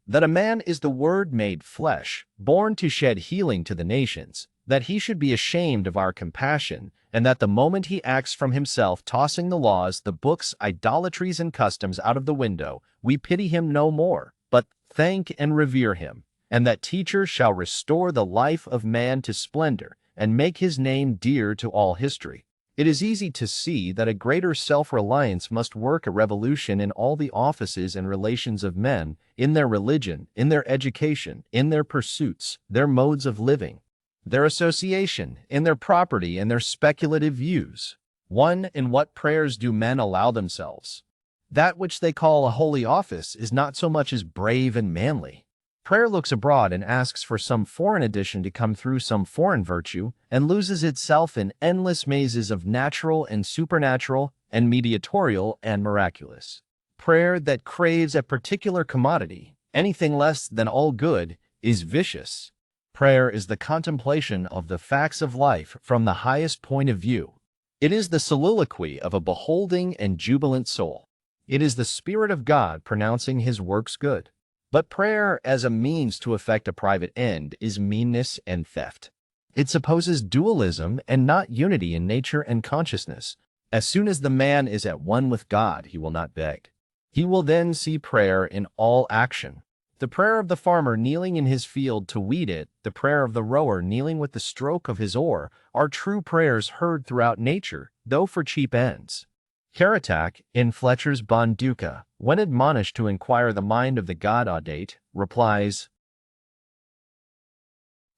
That a man is the Word made flesh, born to shed healing to the nations, that he should be ashamed of our compassion, and that the moment he acts from himself, tossing the laws, the books, idolatries, and customs out of the window, we pity him no more, but thank and revere him, and that teachers shall restore the life of man to splendor, and make his name dear to all history. It is easy to see that a greater self-reliance must work a revolution in all the offices and relations of men, in their religion, in their education, in their pursuits, their modes of living, their association, in their property, and their speculative views. 1. In what prayers do men allow themselves? That which they call a holy office is not so much as brave and manly. Prayer looks abroad and asks for some foreign addition to come through some foreign virtue, and loses itself in endless mazes of natural and supernatural and mediatorial and miraculous. Prayer that craves a particular commodity, anything less than all good, is vicious. Prayer is the contemplation of the facts of life from the highest point of view. It is the soliloquy of a beholding and jubilant soul. It is the Spirit of God pronouncing his works good. But prayer as a means to effect a private end is meanness and theft. It supposes dualism and not unity in nature and consciousness. As soon as the man is at one with God, he will not beg. He will then see prayer in all action. The prayer of the farmer kneeling in his field to weed it, the prayer of the rower kneeling with the stroke of his oar, are true prayers heard throughout nature, though for cheap ends. Caratak, in Fletcher's Bon Duca, when admonished to inquire the mind of the God audate, replies,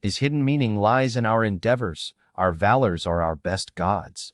his hidden meaning lies in our endeavors, our valors are our best gods.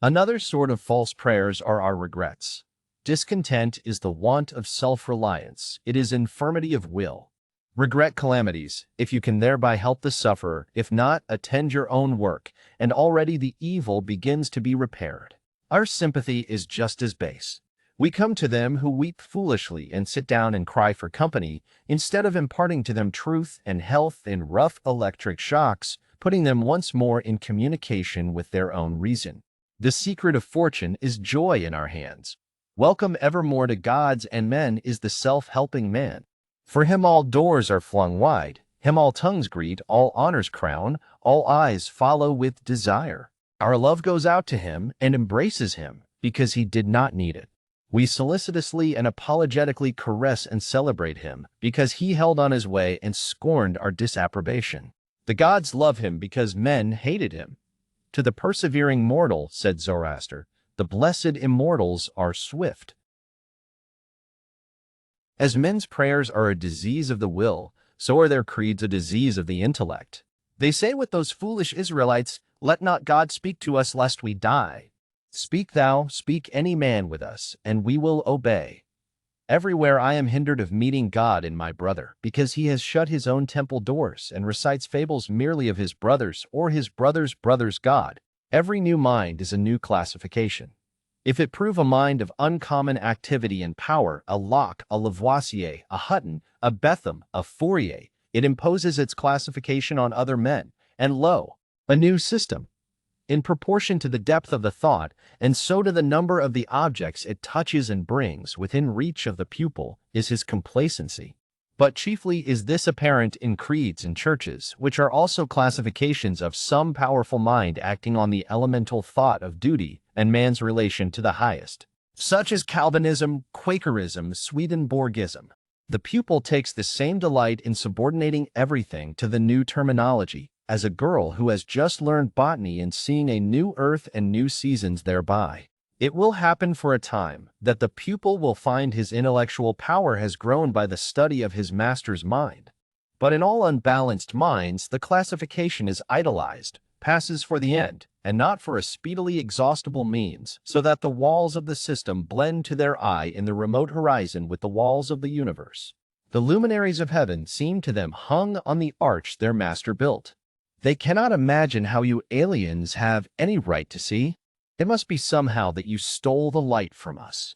Another sort of false prayers are our regrets. Discontent is the want of self-reliance, it is infirmity of will. Regret calamities, if you can thereby help the sufferer, if not, attend your own work, and already the evil begins to be repaired. Our sympathy is just as base. We come to them who weep foolishly and sit down and cry for company, instead of imparting to them truth and health in rough electric shocks, putting them once more in communication with their own reason. The secret of fortune is joy in our hands. Welcome evermore to gods and men is the self-helping man. For him all doors are flung wide, him all tongues greet, all honors crown, all eyes follow with desire. Our love goes out to him and embraces him, because he did not need it. We solicitously and apologetically caress and celebrate him, because he held on his way and scorned our disapprobation. The gods love him because men hated him. To the persevering mortal, said Zoroaster, the blessed immortals are swift. As men's prayers are a disease of the will, so are their creeds a disease of the intellect. They say with those foolish Israelites, "Let not God speak to us lest we die. Speak thou, speak any man with us, and we will obey." Everywhere I am hindered of meeting God in my brother, because he has shut his own temple doors and recites fables merely of his brother's or his brother's brother's God. Every new mind is a new classification. If it prove a mind of uncommon activity and power, a Locke, a Lavoisier, a Hutton, a Bentham, a Fourier, it imposes its classification on other men, and lo, a new system. In proportion to the depth of the thought, and so to the number of the objects it touches and brings within reach of the pupil, is his complacency. But chiefly is this apparent in creeds and churches, which are also classifications of some powerful mind acting on the elemental thought of duty and man's relation to the highest, such as Calvinism, Quakerism, Swedenborgism. The pupil takes the same delight in subordinating everything to the new terminology as a girl who has just learned botany and seeing a new earth and new seasons thereby. It will happen for a time that the pupil will find his intellectual power has grown by the study of his master's mind. But in all unbalanced minds, the classification is idolized, passes for the end, and not for a speedily exhaustible means, so that the walls of the system blend to their eye in the remote horizon with the walls of the universe. The luminaries of heaven seem to them hung on the arch their master built. They cannot imagine how you aliens have any right to see. It must be somehow that you stole the light from us.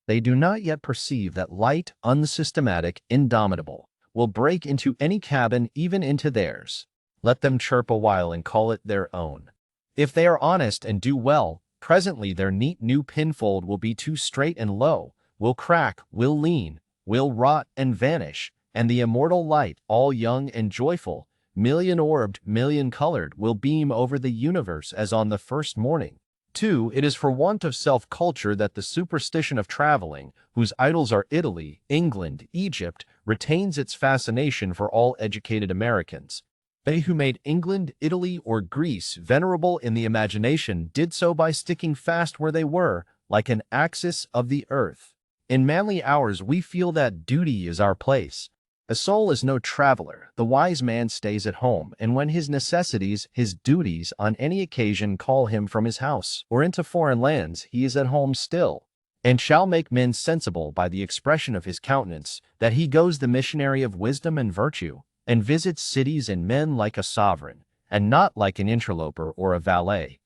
They do not yet perceive that light, unsystematic, indomitable, will break into any cabin, even into theirs. Let them chirp a while and call it their own. If they are honest and do well, presently their neat new pinfold will be too straight and low, will crack, will lean, will rot and vanish, and the immortal light, all young and joyful, million-orbed, million-colored, will beam over the universe as on the first morning. 2. It is for want of self-culture that the superstition of traveling, whose idols are Italy, England, Egypt, retains its fascination for all educated Americans. They who made England, Italy, or Greece venerable in the imagination did so by sticking fast where they were, like an axis of the earth. In manly hours we feel that duty is our place. A soul is no traveler. The wise man stays at home, and when his necessities, his duties, on any occasion call him from his house or into foreign lands, he is at home still, and shall make men sensible by the expression of his countenance that he goes the missionary of wisdom and virtue, and visits cities and men like a sovereign, and not like an interloper or a valet.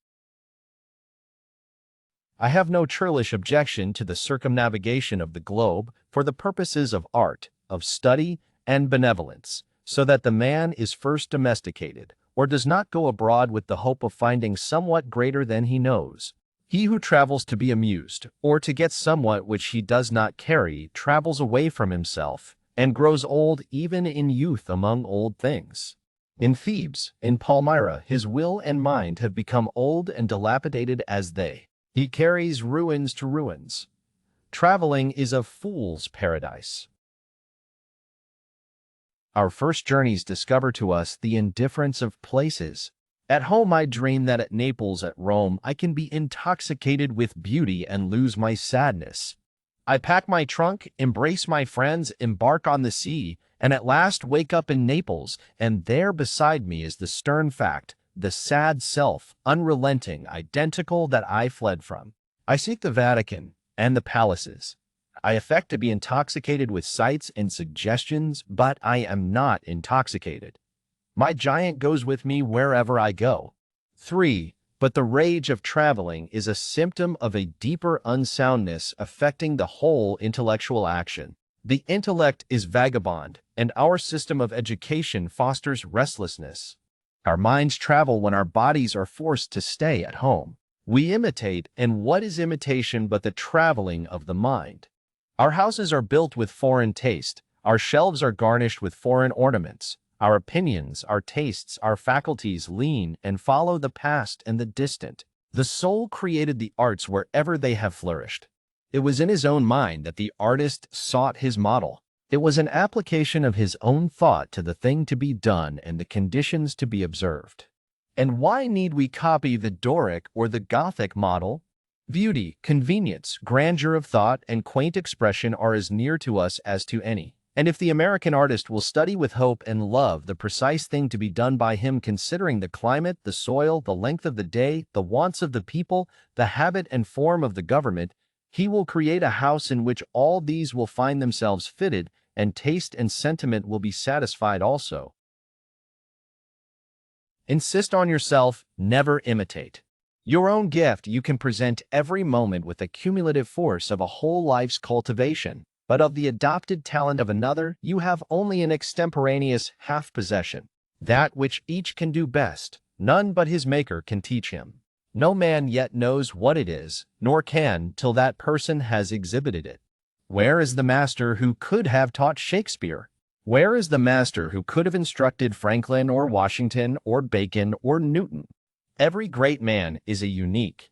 I have no churlish objection to the circumnavigation of the globe for the purposes of art, of study, and benevolence, so that the man is first domesticated, or does not go abroad with the hope of finding somewhat greater than he knows. He who travels to be amused, or to get somewhat which he does not carry, travels away from himself, and grows old even in youth among old things. In Thebes, in Palmyra, his will and mind have become old and dilapidated as they. He carries ruins to ruins. Traveling is a fool's paradise. Our first journeys discover to us the indifference of places. At home I dream that at Naples, at Rome, I can be intoxicated with beauty and lose my sadness. I pack my trunk, embrace my friends, embark on the sea, and at last wake up in Naples, and there beside me is the stern fact, the sad self, unrelenting, identical, that I fled from. I seek the Vatican and the palaces. I affect to be intoxicated with sights and suggestions, but I am not intoxicated. My giant goes with me wherever I go. 3. But the rage of traveling is a symptom of a deeper unsoundness affecting the whole intellectual action. The intellect is vagabond, and our system of education fosters restlessness. Our minds travel when our bodies are forced to stay at home. We imitate, and what is imitation but the traveling of the mind? Our houses are built with foreign taste. Our shelves are garnished with foreign ornaments. Our opinions, our tastes, our faculties lean and follow the past and the distant. The soul created the arts wherever they have flourished. It was in his own mind that the artist sought his model. It was an application of his own thought to the thing to be done and the conditions to be observed. And why need we copy the Doric or the Gothic model? Beauty, convenience, grandeur of thought, and quaint expression are as near to us as to any. And if the American artist will study with hope and love the precise thing to be done by him, considering the climate, the soil, the length of the day, the wants of the people, the habit and form of the government, he will create a house in which all these will find themselves fitted, and taste and sentiment will be satisfied also. Insist on yourself, never imitate. Your own gift you can present every moment with the cumulative force of a whole life's cultivation, but of the adopted talent of another you have only an extemporaneous half-possession. That which each can do best, none but his Maker can teach him. No man yet knows what it is, nor can till that person has exhibited it. Where is the master who could have taught Shakespeare? Where is the master who could have instructed Franklin or Washington or Bacon or Newton? Every great man is a unique.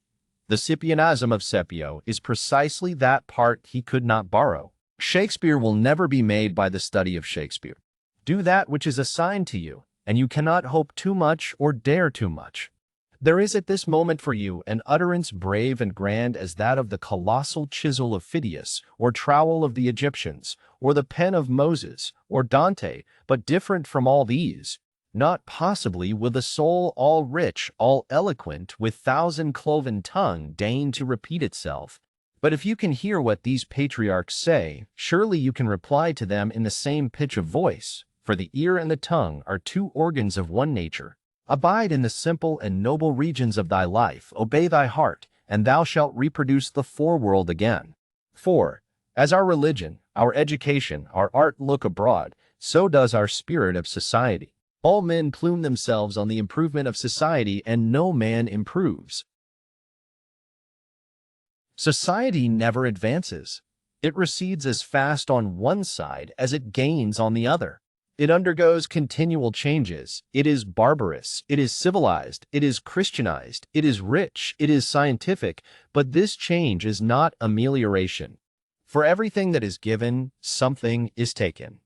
The Scipionasm of Scipio is precisely that part he could not borrow. Shakespeare will never be made by the study of Shakespeare. Do that which is assigned to you, and you cannot hope too much or dare too much. There is at this moment for you an utterance brave and grand as that of the colossal chisel of Phidias, or trowel of the Egyptians, or the pen of Moses, or Dante, but different from all these. Not possibly will the soul all rich, all eloquent, with thousand-cloven tongue deign to repeat itself. But if you can hear what these patriarchs say, surely you can reply to them in the same pitch of voice, for the ear and the tongue are two organs of one nature. Abide in the simple and noble regions of thy life, obey thy heart, and thou shalt reproduce the foreworld again. 4. As our religion, our education, our art look abroad, so does our spirit of society. All men plume themselves on the improvement of society, and no man improves. Society never advances. It recedes as fast on one side as it gains on the other. It undergoes continual changes. It is barbarous. It is civilized. It is Christianized. It is rich. It is scientific. But this change is not amelioration. For everything that is given, something is taken.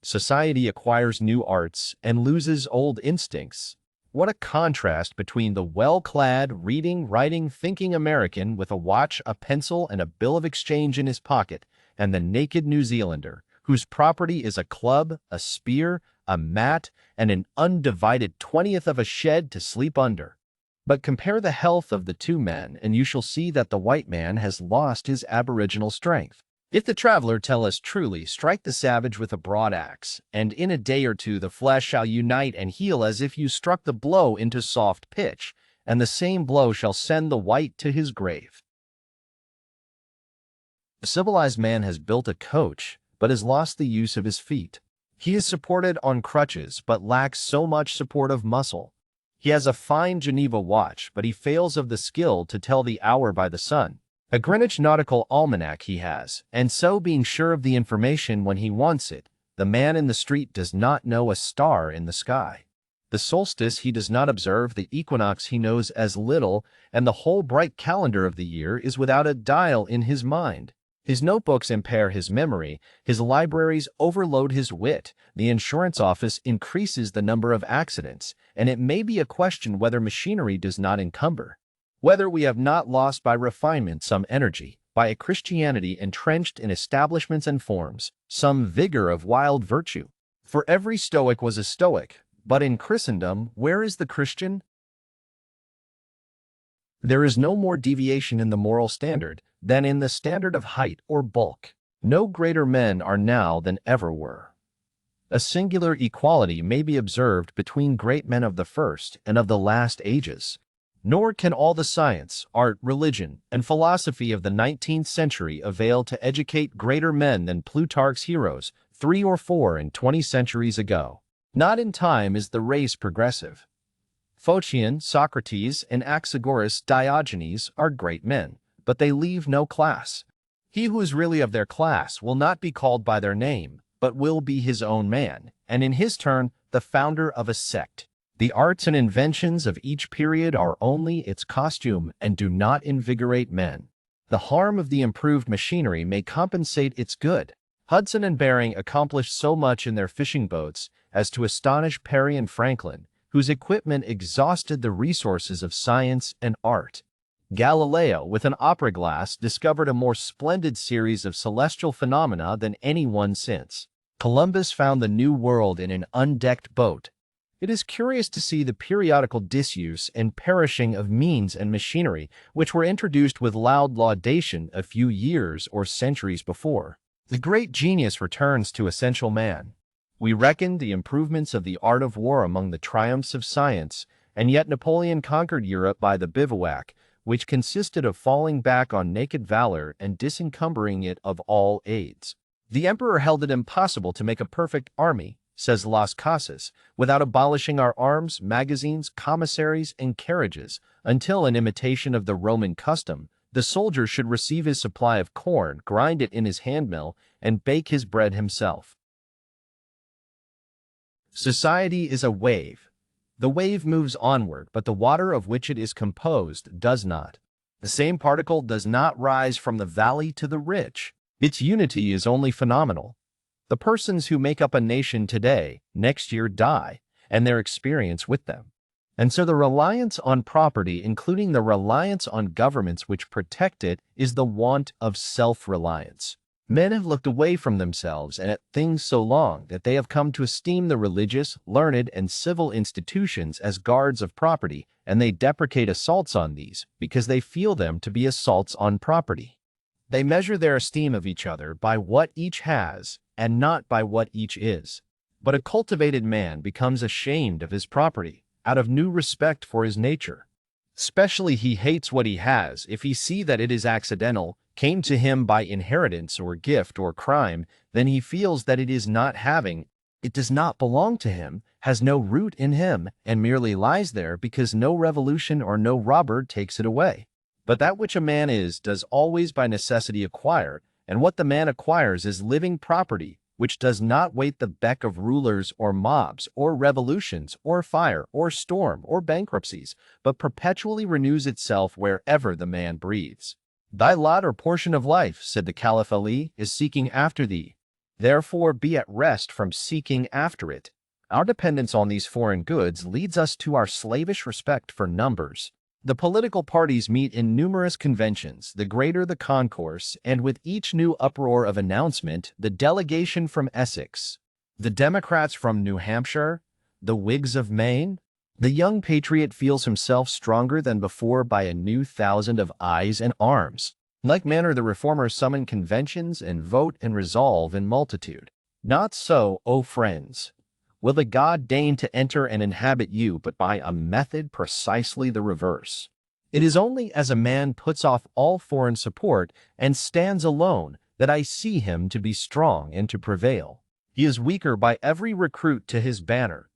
Society acquires new arts and loses old instincts. What a contrast between the well-clad, reading, writing, thinking American with a watch, a pencil, and a bill of exchange in his pocket, and the naked New Zealander, whose property is a club, a spear, a mat, and an undivided 20th of a shed to sleep under. But compare the health of the two men, and you shall see that the white man has lost his aboriginal strength. If the traveler tell us truly, strike the savage with a broad axe, and in a day or two the flesh shall unite and heal as if you struck the blow into soft pitch, and the same blow shall send the white to his grave. The civilized man has built a coach, but has lost the use of his feet. He is supported on crutches, but lacks so much support of muscle. He has a fine Geneva watch, but he fails of the skill to tell the hour by the sun. A Greenwich nautical almanac he has, and so being sure of the information when he wants it, the man in the street does not know a star in the sky. The solstice he does not observe, the equinox he knows as little, and the whole bright calendar of the year is without a dial in his mind. His notebooks impair his memory, his libraries overload his wit, the insurance office increases the number of accidents, and it may be a question whether machinery does not encumber. Whether we have not lost by refinement some energy, by a Christianity entrenched in establishments and forms, some vigor of wild virtue. For every Stoic was a Stoic, but in Christendom, where is the Christian? There is no more deviation in the moral standard than in the standard of height or bulk. No greater men are now than ever were. A singular equality may be observed between great men of the first and of the last ages. Nor can all the science, art, religion, and philosophy of the 19th century avail to educate greater men than Plutarch's heroes 3 or 4 and 20 centuries ago. Not in time is the race progressive. Phocion, Socrates, and Anaxagoras Diogenes are great men, but they leave no class. He who is really of their class will not be called by their name, but will be his own man, and in his turn the founder of a sect. The arts and inventions of each period are only its costume and do not invigorate men. The harm of the improved machinery may compensate its good. Hudson and Bering accomplished so much in their fishing boats as to astonish Perry and Franklin, whose equipment exhausted the resources of science and art. Galileo, with an opera glass, discovered a more splendid series of celestial phenomena than anyone since. Columbus found the New World in an undecked boat. It is curious to see the periodical disuse and perishing of means and machinery which were introduced with loud laudation a few years or centuries before. The great genius returns to essential man. We reckon the improvements of the art of war among the triumphs of science, and yet Napoleon conquered Europe by the bivouac, which consisted of falling back on naked valor and disencumbering it of all aids. The emperor held it impossible to make a perfect army, says Las Casas, without abolishing our arms, magazines, commissaries, and carriages, until, in imitation of the Roman custom, the soldier should receive his supply of corn, grind it in his handmill, and bake his bread himself. Society is a wave. The wave moves onward, but the water of which it is composed does not. The same particle does not rise from the valley to the ridge. Its unity is only phenomenal. The persons who make up a nation today, next year die, and their experience with them. And so the reliance on property, including the reliance on governments which protect it, is the want of self-reliance. Men have looked away from themselves and at things so long that they have come to esteem the religious, learned, and civil institutions as guards of property, and they deprecate assaults on these because they feel them to be assaults on property. They measure their esteem of each other by what each has and not by what each is. But a cultivated man becomes ashamed of his property out of new respect for his nature. Especially he hates what he has if he see that it is accidental, came to him by inheritance or gift or crime, then he feels that it is not having, it does not belong to him, has no root in him, and merely lies there because no revolution or no robber takes it away. But that which a man is does always by necessity acquire, and what the man acquires is living property, which does not wait the beck of rulers or mobs or revolutions or fire or storm or bankruptcies, but perpetually renews itself wherever the man breathes. Thy lot or portion of life, said the Caliph Ali, is seeking after thee. Therefore be at rest from seeking after it. Our dependence on these foreign goods leads us to our slavish respect for numbers. The political parties meet in numerous conventions, the greater the concourse, and with each new uproar of announcement, the delegation from Essex, the Democrats from New Hampshire, the Whigs of Maine, the young patriot feels himself stronger than before by a new thousand of eyes and arms. In like manner the reformers summon conventions and vote and resolve in multitude. Not so, O friends. Will the God deign to enter and inhabit you, but by a method precisely the reverse. It is only as a man puts off all foreign support and stands alone that I see him to be strong and to prevail. He is weaker by every recruit to his banner.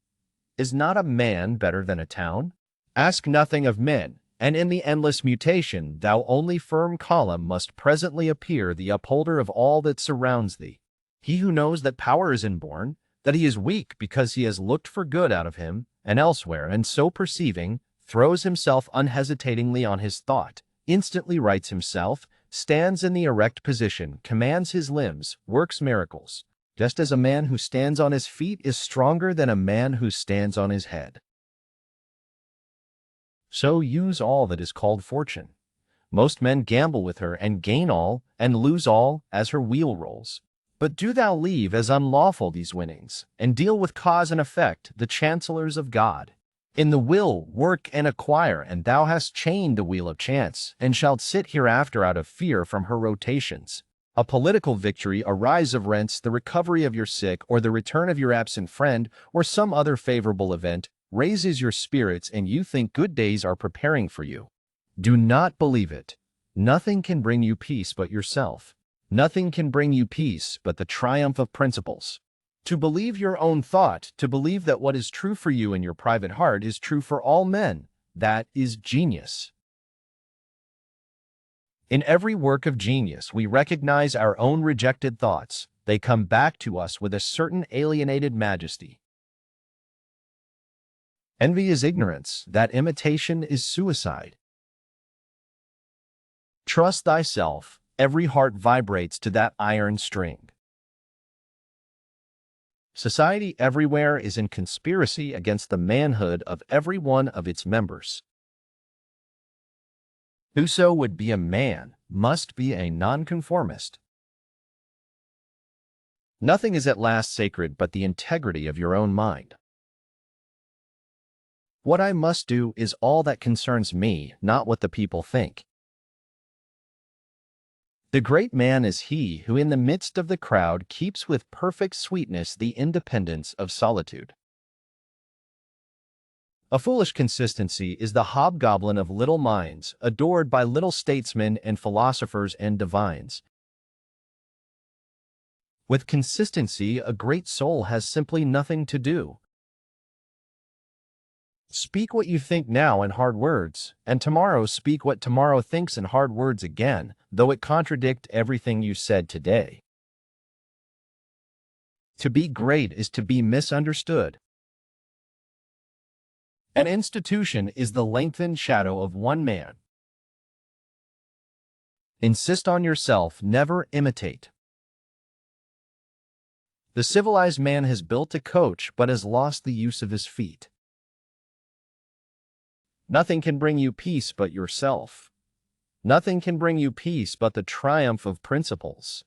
Is not a man better than a town? Ask nothing of men, and in the endless mutation, thou only firm column must presently appear the upholder of all that surrounds thee. He who knows that power is inborn, that he is weak because he has looked for good out of him and elsewhere, and so perceiving, throws himself unhesitatingly on his thought, instantly rights himself, stands in the erect position, commands his limbs, works miracles, just as a man who stands on his feet is stronger than a man who stands on his head. So use all that is called fortune. Most men gamble with her and gain all and lose all as her wheel rolls. But do thou leave as unlawful these winnings, and deal with cause and effect, the chancellors of God. In the will work and acquire, and thou hast chained the wheel of chance, and shalt sit hereafter out of fear from her rotations. A political victory, a rise of rents, the recovery of your sick, or the return of your absent friend, or some other favorable event, raises your spirits, and you think good days are preparing for you. Do not believe it. Nothing can bring you peace but yourself. Nothing can bring you peace but the triumph of principles. To believe your own thought, to believe that what is true for you in your private heart is true for all men, that is genius. In every work of genius, we recognize our own rejected thoughts. They come back to us with a certain alienated majesty. Envy is ignorance, that imitation is suicide. Trust thyself. Every heart vibrates to that iron string. Society everywhere is in conspiracy against the manhood of every one of its members. Whoso would be a man must be a nonconformist. Nothing is at last sacred but the integrity of your own mind. What I must do is all that concerns me, not what the people think. The great man is he who in the midst of the crowd keeps with perfect sweetness the independence of solitude. A foolish consistency is the hobgoblin of little minds, adored by little statesmen and philosophers and divines. With consistency, a great soul has simply nothing to do. Speak what you think now in hard words, and tomorrow speak what tomorrow thinks in hard words again, though it contradict everything you said today. To be great is to be misunderstood. An institution is the lengthened shadow of one man. Insist on yourself, never imitate. The civilized man has built a coach but has lost the use of his feet. Nothing can bring you peace but yourself. Nothing can bring you peace but the triumph of principles.